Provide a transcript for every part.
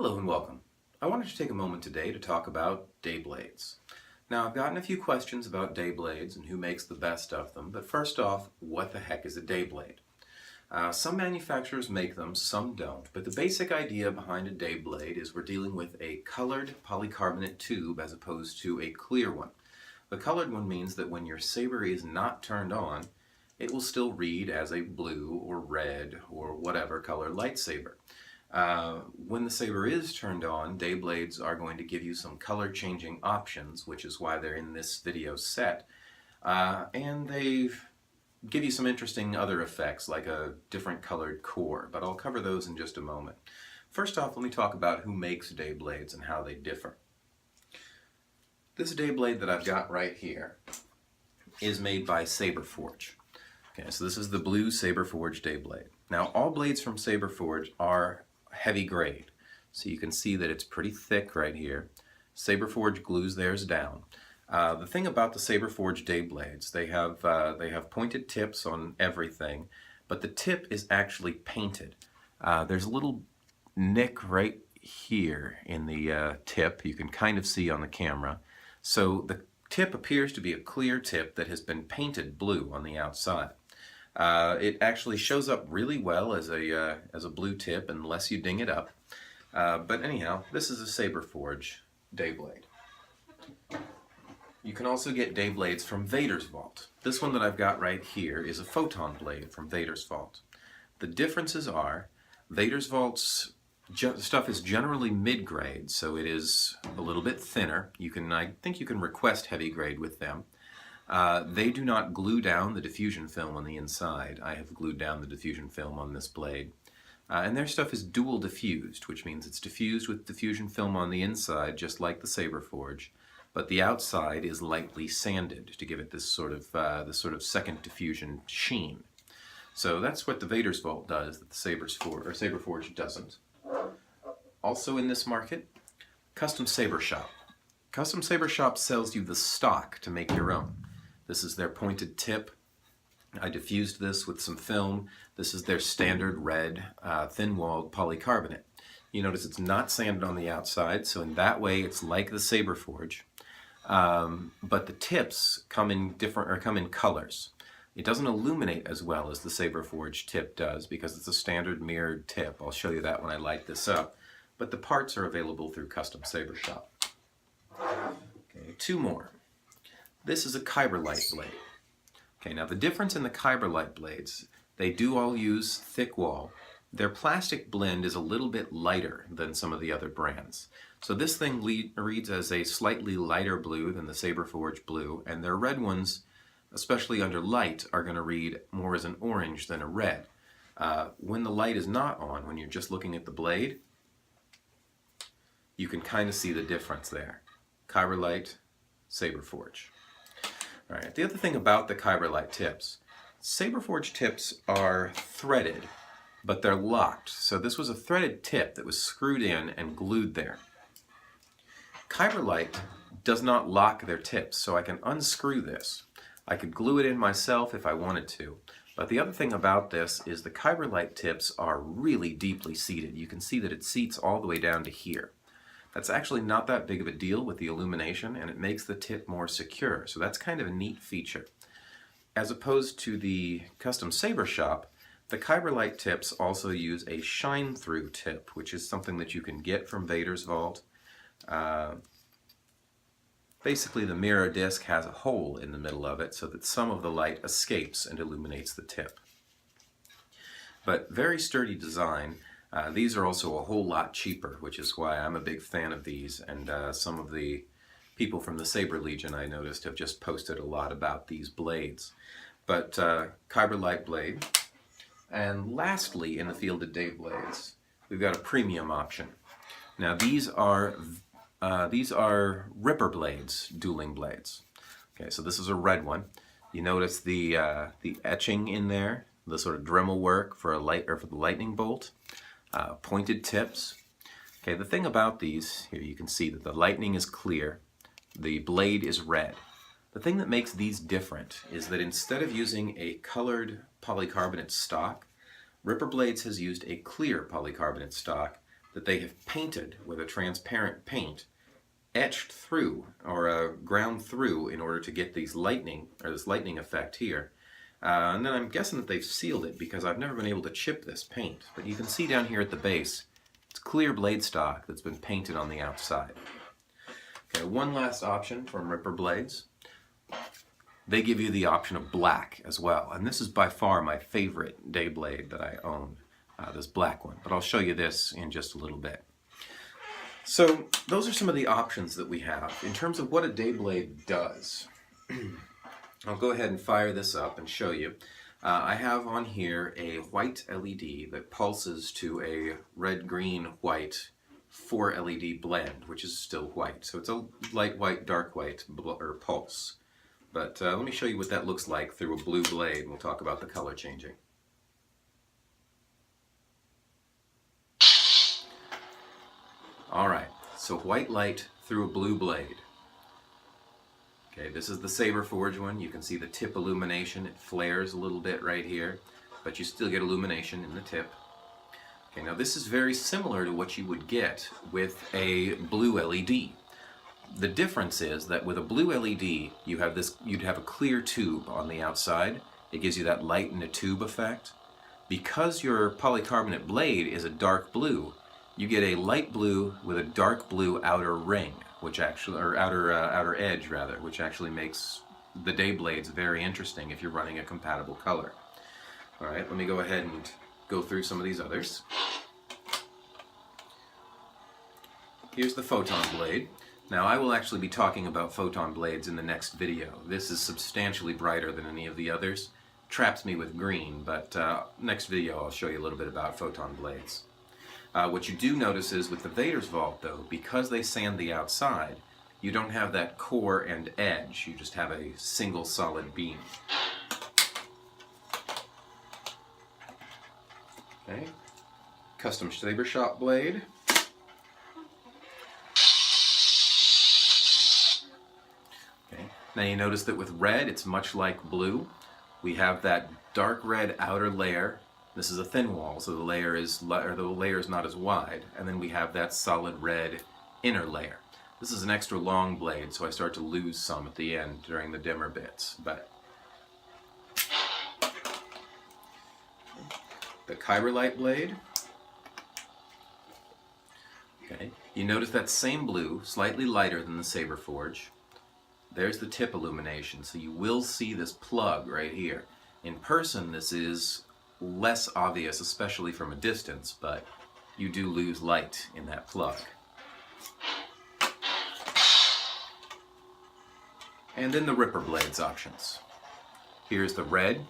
Hello and welcome. I wanted to take a moment today to talk about Dayblades. Now, I've gotten a few questions about Dayblades and who makes the best of them, but first off, what the heck is a Dayblade? Some manufacturers make them, some don't, but the basic idea behind a Dayblade is we're dealing with a colored polycarbonate tube as opposed to a clear one. The colored one means that when your saber is not turned on, it will still read as a blue or red or whatever color lightsaber. When the saber is turned on, Dayblades are going to give you some color changing options, which is why they're in this video set. And they give you some interesting other effects, like a different colored core, but I'll cover those in just a moment. First off, let me talk about who makes Dayblades and how they differ. This Dayblade that I've got right here is made by Saberforge. Okay, so this is the blue Saberforge Dayblade. Now, all blades from Saberforge are heavy grade, so you can see that it's pretty thick right here. Saberforge glues theirs down. The thing about the Saberforge Dayblades, they have pointed tips on everything, but the tip is actually painted. There's a little nick right here in the tip, you can kind of see on the camera. So the tip appears to be a clear tip that has been painted blue on the outside. It actually shows up really well as a blue tip unless you ding it up. But anyhow, this is a Saberforge Dayblade. You can also get Dayblades from Vader's Vault. This one that I've got right here is a photon blade from Vader's Vault. The differences are Vader's Vault's stuff is generally mid-grade, so it is a little bit thinner. I think you can request heavy grade with them. They do not glue down the diffusion film on the inside. I have glued down the diffusion film on this blade. And their stuff is dual diffused, which means it's diffused with diffusion film on the inside, just like the Saberforge, but the outside is lightly sanded to give it this sort of second diffusion sheen. So that's what the Vader's Vault does that the Saberforge doesn't. Also in this market, Custom Saber Shop. Custom Saber Shop sells you the stock to make your own. This is their pointed tip. I diffused this with some film. This is their standard red, thin-walled polycarbonate. You notice it's not sanded on the outside, so in that way it's like the Saberforge. But the tips come in colors. It doesn't illuminate as well as the Saberforge tip does because it's a standard mirrored tip. I'll show you that when I light this up. But the parts are available through Custom Saber Shop. Okay, two more. This is a Kyberlite blade. Okay, now the difference in the Kyberlite blades, they do all use thick wall. Their plastic blend is a little bit lighter than some of the other brands. So this thing reads as a slightly lighter blue than the Saberforge blue, and their red ones, especially under light, are going to read more as an orange than a red. When the light is not on, when you're just looking at the blade, you can kind of see the difference there. Kyberlite, Saberforge. All right, the other thing about the Kyberlite tips, Saberforge tips are threaded, but they're locked. So this was a threaded tip that was screwed in and glued there. Kyberlite does not lock their tips, so I can unscrew this. I could glue it in myself if I wanted to. But the other thing about this is the Kyberlite tips are really deeply seated. You can see that it seats all the way down to here. That's actually not that big of a deal with the illumination, and it makes the tip more secure. So that's kind of a neat feature. As opposed to the Custom Saber Shop, the Kyberlite tips also use a shine-through tip, which is something that you can get from Vader's Vault. Basically, the mirror disc has a hole in the middle of it so that some of the light escapes and illuminates the tip. But very sturdy design. These are also a whole lot cheaper, which is why I'm a big fan of these, and some of the people from the Saber Legion I noticed have just posted a lot about these blades. But Kyberlite blade. And lastly, in the field of Dayblades, we've got a premium option. Now these are Ripper blades, dueling blades. Okay, so this is a red one. You notice the etching in there, the sort of Dremel work for the lightning bolt. Pointed tips. Okay, the thing about these, here you can see that the lightning is clear, the blade is red. The thing that makes these different is that instead of using a colored polycarbonate stock, Ripper Blades has used a clear polycarbonate stock that they have painted with a transparent paint, etched through or ground through in order to get these lightning or this lightning effect here. And then I'm guessing that they've sealed it because I've never been able to chip this paint. But you can see down here at the base, it's clear blade stock that's been painted on the outside. Okay, one last option from Ripper blades. They give you the option of black as well. And this is by far my favorite Dayblade that I own, this black one. But I'll show you this in just a little bit. So those are some of the options that we have. In terms of what a Dayblade does, I'll go ahead and fire this up and show you. I have on here a white LED that pulses to a red, green, white 4 LED blend, which is still white. So it's a light white, dark white or pulse. But let me show you what that looks like through a blue blade, and we'll talk about the color changing. Alright, so white light through a blue blade. Okay, this is the Saber Forge one. You can see the tip illumination. It flares a little bit right here, but you still get illumination in the tip. Okay, now this is very similar to what you would get with a blue LED. The difference is that with a blue LED, you'd have a clear tube on the outside. It gives you that light in a tube effect. Because your polycarbonate blade is a dark blue, you get a light blue with a dark blue outer ring, which actually, or outer edge rather, which actually makes the Dayblades very interesting if you're running a compatible color. All right, let me go ahead and go through some of these others. Here's the photon blade. Now I will actually be talking about photon blades in the next video. This is substantially brighter than any of the others. Traps me with green, but next video I'll show you a little bit about photon blades. What you do notice is with the Vader's Vault though, because they sand the outside, you don't have that core and edge, you just have a single solid beam. Okay, custom Saber Shop blade. Okay, now you notice that with red it's much like blue. We have that dark red outer layer. This is a thin wall, so the layer is not as wide, and then we have that solid red inner layer. This is an extra long blade, so I start to lose some at the end during the dimmer bits. But the Kyberlite blade. Okay, you notice that same blue, slightly lighter than the Saber Forge. There's the tip illumination, so you will see this plug right here. In person, this is less obvious, especially from a distance, but you do lose light in that plug. And then the Ripper blades options. Here's the red.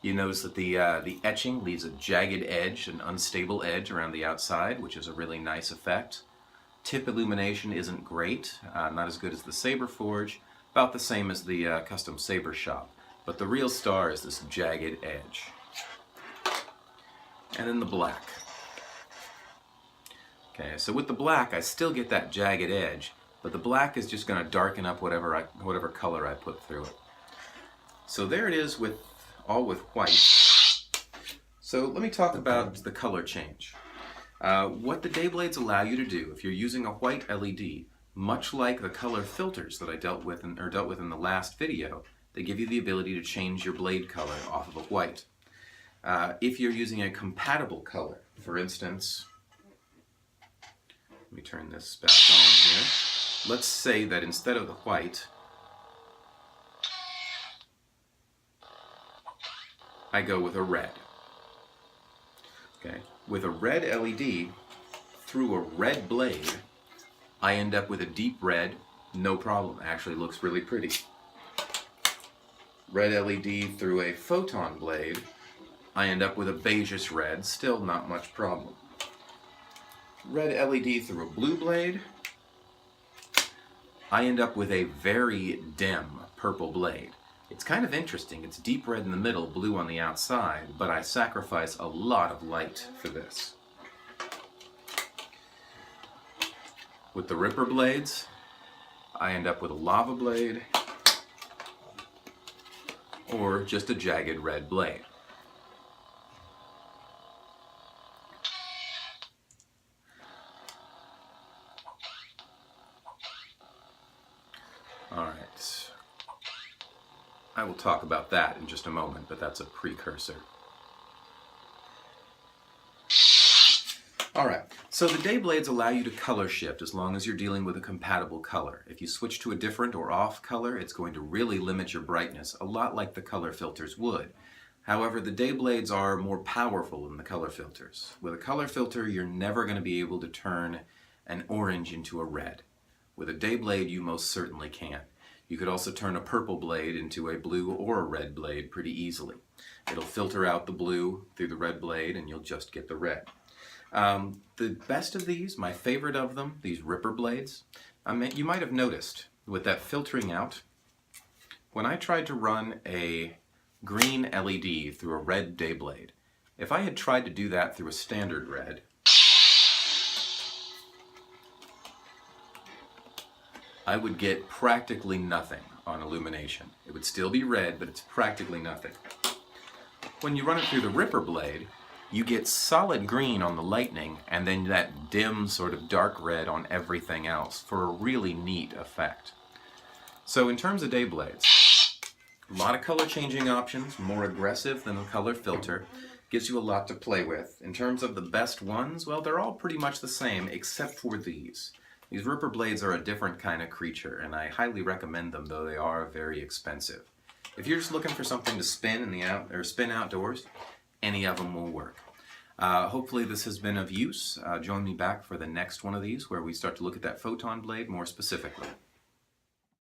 You notice that the etching leaves a jagged edge, an unstable edge around the outside, which is a really nice effect. Tip illumination isn't great, not as good as the Saber Forge, about the same as the custom Saber Shop, but the real star is this jagged edge. And then the black. Okay, so with the black I still get that jagged edge, but the black is just going to darken up whatever color I put through it. So there it is all with white. So let me talk about the color change. What the Dayblades allow you to do, if you're using a white LED, much like the color filters that I dealt with in the last video, they give you the ability to change your blade color off of a white. If you're using a compatible color, for instance, let me turn this back on here. Let's say that instead of the white, I go with a red. Okay, with a red LED through a red blade, I end up with a deep red, no problem. Actually looks really pretty. Red LED through a photon blade, I end up with a beigeish red, still not much problem. Red LED through a blue blade, I end up with a very dim purple blade. It's kind of interesting. It's deep red in the middle, blue on the outside, but I sacrifice a lot of light for this. With the Ripper blades, I end up with a lava blade or just a jagged red blade. talk about that in just a moment, but that's a precursor. Alright, so the Dayblades allow you to color shift as long as you're dealing with a compatible color. If you switch to a different or off color, it's going to really limit your brightness, a lot like the color filters would. However, the Dayblades are more powerful than the color filters. With a color filter, you're never going to be able to turn an orange into a red. With a Dayblade, you most certainly can. You could also turn a purple blade into a blue or a red blade pretty easily. It'll filter out the blue through the red blade and you'll just get the red. The best of these, my favorite of them, these Ripper blades, you might have noticed with that filtering out, when I tried to run a green LED through a red Dayblade, if I had tried to do that through a standard red, I would get practically nothing on illumination. It would still be red, but it's practically nothing. When you run it through the Ripper blade, you get solid green on the lightning and then that dim sort of dark red on everything else for a really neat effect. So in terms of Dayblades, a lot of color changing options, more aggressive than the color filter, gives you a lot to play with. In terms of the best ones, well, they're all pretty much the same except for these. These Ripper blades are a different kind of creature and I highly recommend them, though they are very expensive. If you're just looking for something to spin outdoors, any of them will work. Hopefully this has been of use. Join me back for the next one of these where we start to look at that photon blade more specifically.